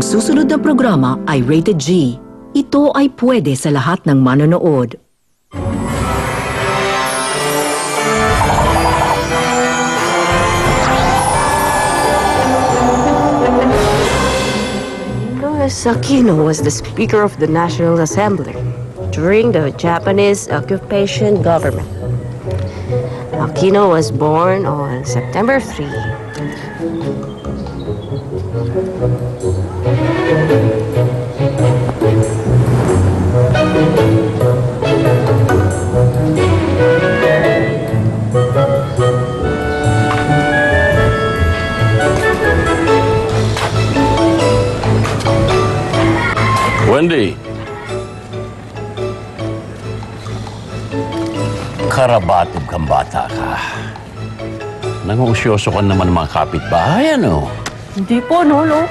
Ang susunod na programa ay rated G. Ito ay pwede sa lahat ng manonood. Louis Aquino was the Speaker of the National Assembly during the Japanese occupation government. Aquino was born on September 3. Wendy. Karabatid kang bata ka. Nangungusyoso ka naman ng mga kapitbahay, ano? Hindi po, Lolo.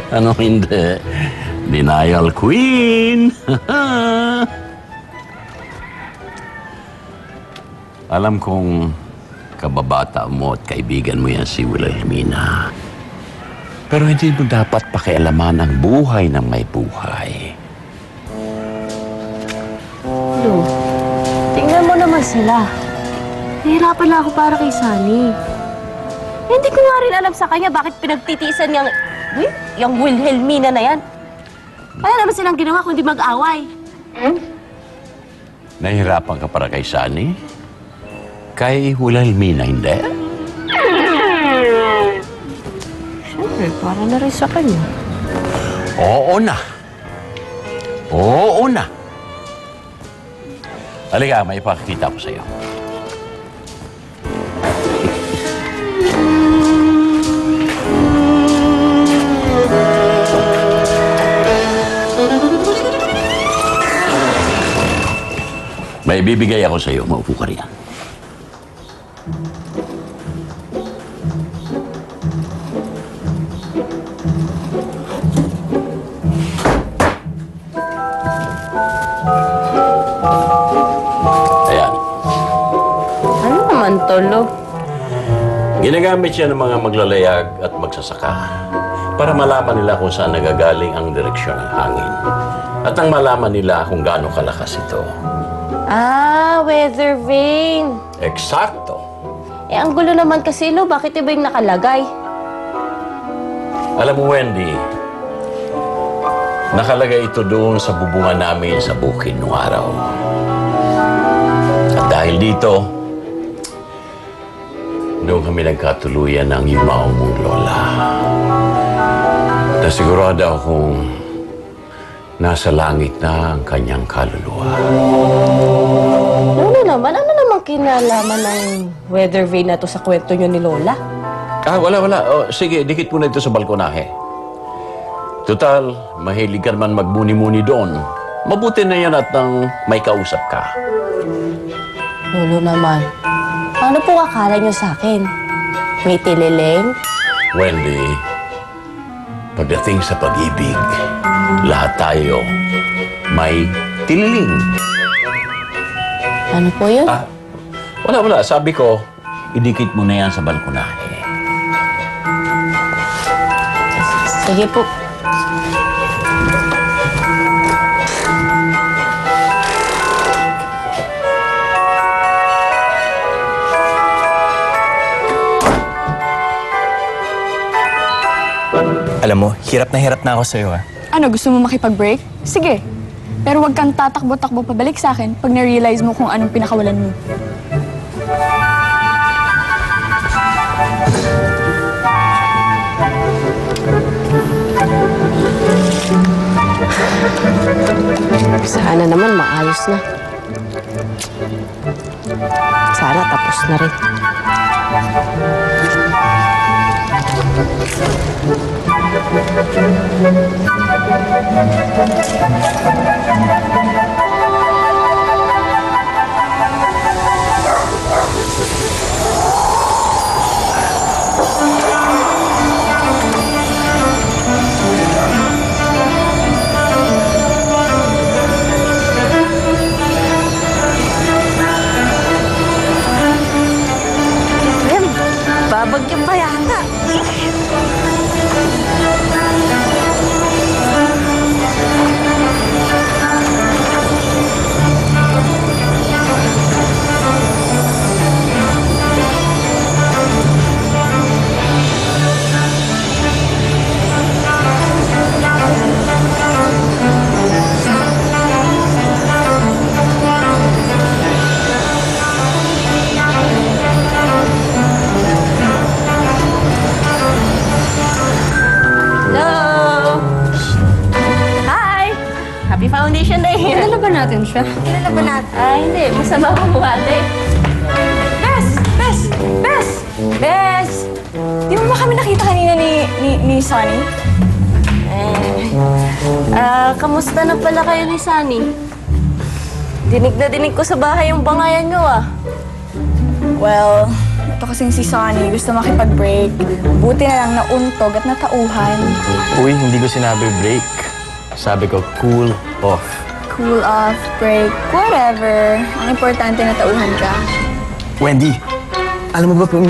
Ano hindi? Denial Queen! Alam kong kababata mo at kaibigan mo yan si Wilhelmina. Pero hindi mo dapat pakialaman ang buhay ng may buhay. Lo, tingnan mo naman sila. Nahihirapan lang ako para kay Sunny. Hindi ko nga rin alam sa kanya bakit pinagtitiisan yung Wilhelmina na yan. Kaya naman silang ginawa kundi mag-away. Nahihirapan ka para kay Sunny? Kay Wilhelmina, hindi? Siyempre, para na rin sa kanya. Oo na. Oo na. Halika, may ipakikita ko sa'yo. May bibigay ako sa'yo. Maupo ka riyan. Ayan. Ano naman to, Lo? Ginagamit siya ng mga maglalayag at magsasaka para malaman nila kung saan nagagaling ang direksyon ng hangin at ang malaman nila kung gaano kalakas ito. Ah, weather vane. Eksakto. Eh, ang gulo naman kasi, Lo. Bakit iba yung nakalagay? Alam mo, Wendy, nakalagay ito doon sa bubungan namin sa bukid noong araw. At dahil dito, doon kami nagkatuluyan ng yumaong mong lola. Nasigurado akong nasa langit na ang kanyang kaluluwa. Ano naman kinalaman ng weather vane na to sa kwento nyo ni Lola? Wala. Oh, sige, dikit mo na ito sa balkonahe. Total, mahilig ka naman magbuni-muni doon. Mabuti na yan at nang may kausap ka. Lolo naman, ano po akala nyo sa akin? May tiniling? Wendy, pagdating sa pag-ibig, lahat tayo may tiniling. Ano po yun? Wala. Sabi ko, idikit mo na yan sa balkonahe. Sige po. Alam mo, hirap na ako sa'yo, ha? Ano, gusto mo makipag-break? Sige. Pero huwag kang tatakbo-takbo pabalik sa akin pag na-realize mo kung anong pinakawalan mo. Sana naman maayos na. Sana tapos na rin. Babagyan pa natin siya. Kilala ba natin? Hindi. Masama ko mukha, ate. Bes! Bes! Bes! Bes! Di mo ba kami nakita kanina ni Sonny? Kamusta na pala kayo ni Sunny? Dinig na dinig ko sa bahay yung bangayan nyo, ah. Well, ito kasing si Sonny gusto makipag-break. Buti na lang nauntog at natauhan. Uy, hindi ko sinabi break. Sabi ko, cool off. Cool off, break, whatever. Ang importante natauhan ka. Wendy, alam mo ba kung